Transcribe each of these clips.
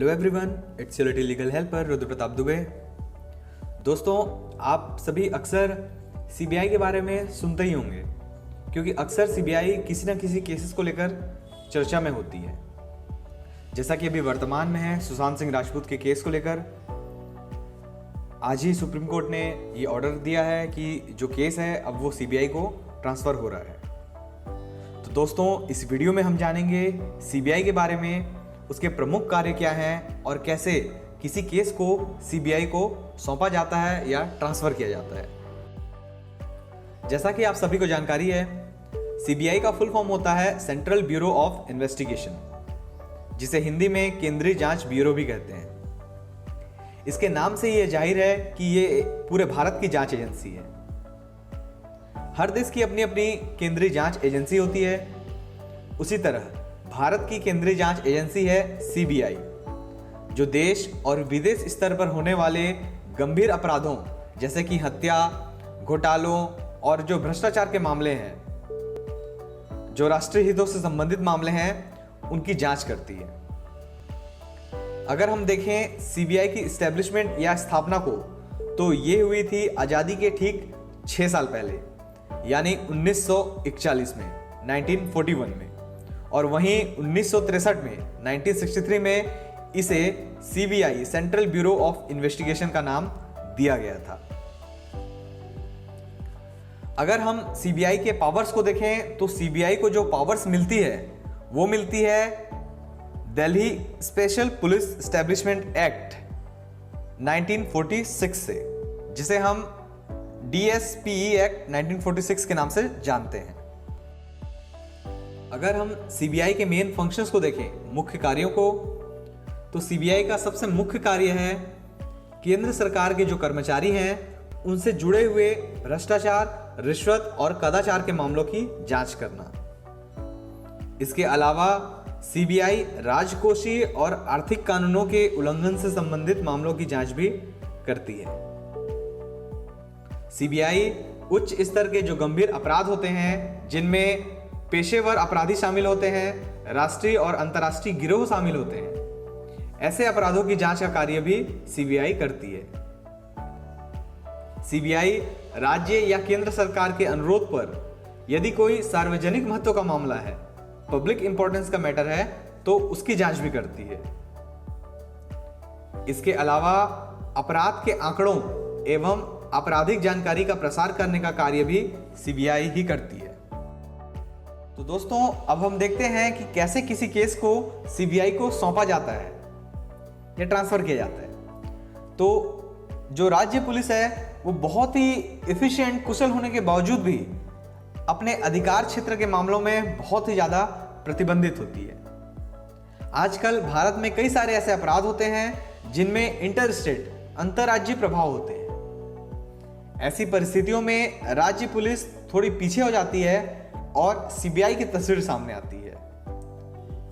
Hello everyone, it's your little legal helper Rudra Pratap Dubey. दोस्तों, आप सभी अक्सर सीबीआई के बारे में सुनते ही होंगे, क्योंकि अक्सर सीबीआई किसी न किसी केसेस को लेकर चर्चा में होती है। जैसा कि अभी वर्तमान में है सुशांत सिंह राजपूत के केस को लेकर, आज ही सुप्रीम कोर्ट ने ये ऑर्डर दिया है कि जो केस है अब वो सीबीआई को ट्रांसफ़र हो रहा है। तो दोस्तों, इस वीडियो में हम जानेंगे सीबीआई के बारे में, उसके प्रमुख कार्य क्या हैं और कैसे किसी केस को सीबीआई को सौंपा जाता है या ट्रांसफ़र किया जाता है। जैसा कि आप सभी को जानकारी है, सीबीआई का फुल फॉर्म होता है सेंट्रल ब्यूरो ऑफ इन्वेस्टिगेशन, जिसे हिंदी में केंद्रीय जांच ब्यूरो भी कहते हैं। इसके नाम से यह जाहिर है कि ये पूरे भारत की जांच एजेंसी है। हर देश की अपनी अपनी केंद्रीय जांच एजेंसी होती है। उसी तरह भारत की केंद्रीय जांच एजेंसी है सीबीआई, जो देश और विदेश स्तर पर होने वाले गंभीर अपराधों जैसे कि हत्या, घोटालों और जो भ्रष्टाचार के मामले हैं, जो राष्ट्रीय हितों से संबंधित मामले हैं, उनकी जांच करती है। अगर हम देखें सीबीआई की इस्टेब्लिशमेंट या स्थापना को, तो ये हुई थी आज़ादी के ठीक 6 साल पहले, यानी 1941 में, 1941 में। और वहीं 1963 में, 1963 में इसे CBI central bureau of investigation का नाम दिया गया था। अगर हम सीबीआई के पावर्स को देखें, तो सीबीआई को जो पावर्स मिलती है वो मिलती है Delhi special police establishment act 1946 से, जिसे हम DSPE एक्ट 1946 के नाम से जानते हैं। अगर हम सीबीआई के मेन फंक्शंस को देखें, मुख्य कार्यों को, तो सीबीआई का सबसे मुख्य कार्य है केंद्र सरकार के जो कर्मचारी हैं उनसे जुड़े हुए भ्रष्टाचार, रिश्वत और कदाचार के मामलों की जांच करना। इसके अलावा सीबीआई राजकोषीय और आर्थिक कानूनों के उल्लंघन से संबंधित मामलों की जांच भी करती है। सीबीआई उच्च स्तर के जो गंभीर अपराध होते हैं, जिनमें पेशेवर अपराधी शामिल होते हैं, राष्ट्रीय और अंतर्राष्ट्रीय गिरोह शामिल होते हैं, ऐसे अपराधों की जांच का कार्य भी सीबीआई करती है। सीबीआई राज्य या केंद्र सरकार के अनुरोध पर यदि कोई सार्वजनिक महत्व का मामला है, पब्लिक इंपॉर्टेंस का मैटर है, तो उसकी जांच भी करती है। इसके अलावा अपराध के आंकड़ों एवं आपराधिक जानकारी का प्रसार करने का कार्य भी सीबीआई ही करती है। तो दोस्तों, अब हम देखते हैं कि कैसे किसी केस को सीबीआई को सौंपा जाता है या ट्रांसफर किया जाता है। तो जो राज्य पुलिस है वो बहुत ही एफिशिएंट, कुशल होने के बावजूद भी अपने अधिकार क्षेत्र के मामलों में बहुत ही ज़्यादा प्रतिबंधित होती है। आजकल भारत में कई सारे ऐसे अपराध होते हैं जिनमें इंटर स्टेट, अंतर्राज्यीय प्रभाव होते हैं। ऐसी परिस्थितियों में राज्य पुलिस थोड़ी पीछे हो जाती है और सीबीआई की तस्वीर सामने आती है,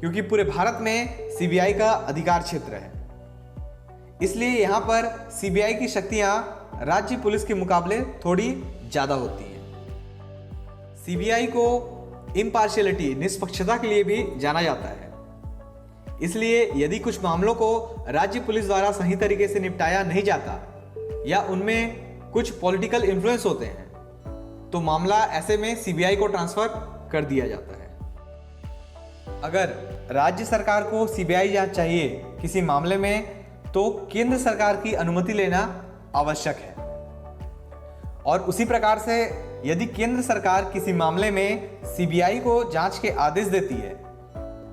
क्योंकि पूरे भारत में सीबीआई का अधिकार क्षेत्र है। इसलिए यहाँ पर सीबीआई की शक्तियाँ राज्य पुलिस के मुकाबले थोड़ी ज़्यादा होती हैं। सीबीआई को इम्पार्शियलिटी, निष्पक्षता के लिए भी जाना जाता है। इसलिए यदि कुछ मामलों को राज्य पुलिस द्वारा सही तरीके से निपटाया नहीं जाता या उनमें कुछ पॉलिटिकल इन्फ्लुएंस होते हैं, तो मामला ऐसे में सीबीआई को ट्रांसफर कर दिया जाता है। अगर राज्य सरकार को सीबीआई जांच चाहिए किसी मामले में, तो केंद्र सरकार की अनुमति लेना आवश्यक है। और उसी प्रकार से यदि केंद्र सरकार किसी मामले में सीबीआई को जांच के आदेश देती है,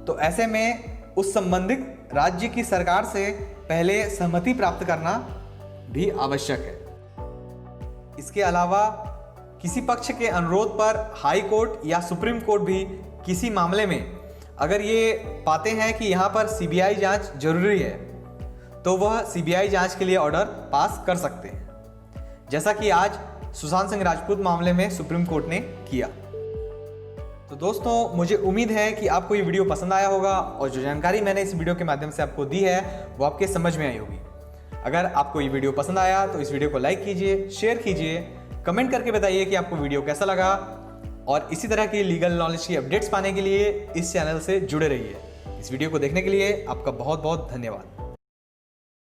तो ऐसे में उस संबंधित राज्य की सरकार से पहले सहमति प्राप्त करना भी आवश्यक है। इसके अलावा किसी पक्ष के अनुरोध पर हाई कोर्ट या सुप्रीम कोर्ट भी किसी मामले में अगर ये पाते हैं कि यहाँ पर सीबीआई जांच जरूरी है, तो वह सीबीआई जांच के लिए ऑर्डर पास कर सकते हैं, जैसा कि आज सुशांत सिंह राजपूत मामले में सुप्रीम कोर्ट ने किया। तो दोस्तों, मुझे उम्मीद है कि आपको ये वीडियो पसंद आया होगा और जो जानकारी मैंने इस वीडियो के माध्यम से आपको दी है वो आपके समझ में आई होगी। अगर आपको ये वीडियो पसंद आया तो इस वीडियो को लाइक कीजिए, शेयर कीजिए, कमेंट करके बताइए कि आपको वीडियो कैसा लगा। और इसी तरह की लीगल नॉलेज की अपडेट्स पाने के लिए इस चैनल से जुड़े रहिए। इस वीडियो को देखने के लिए आपका बहुत बहुत धन्यवाद।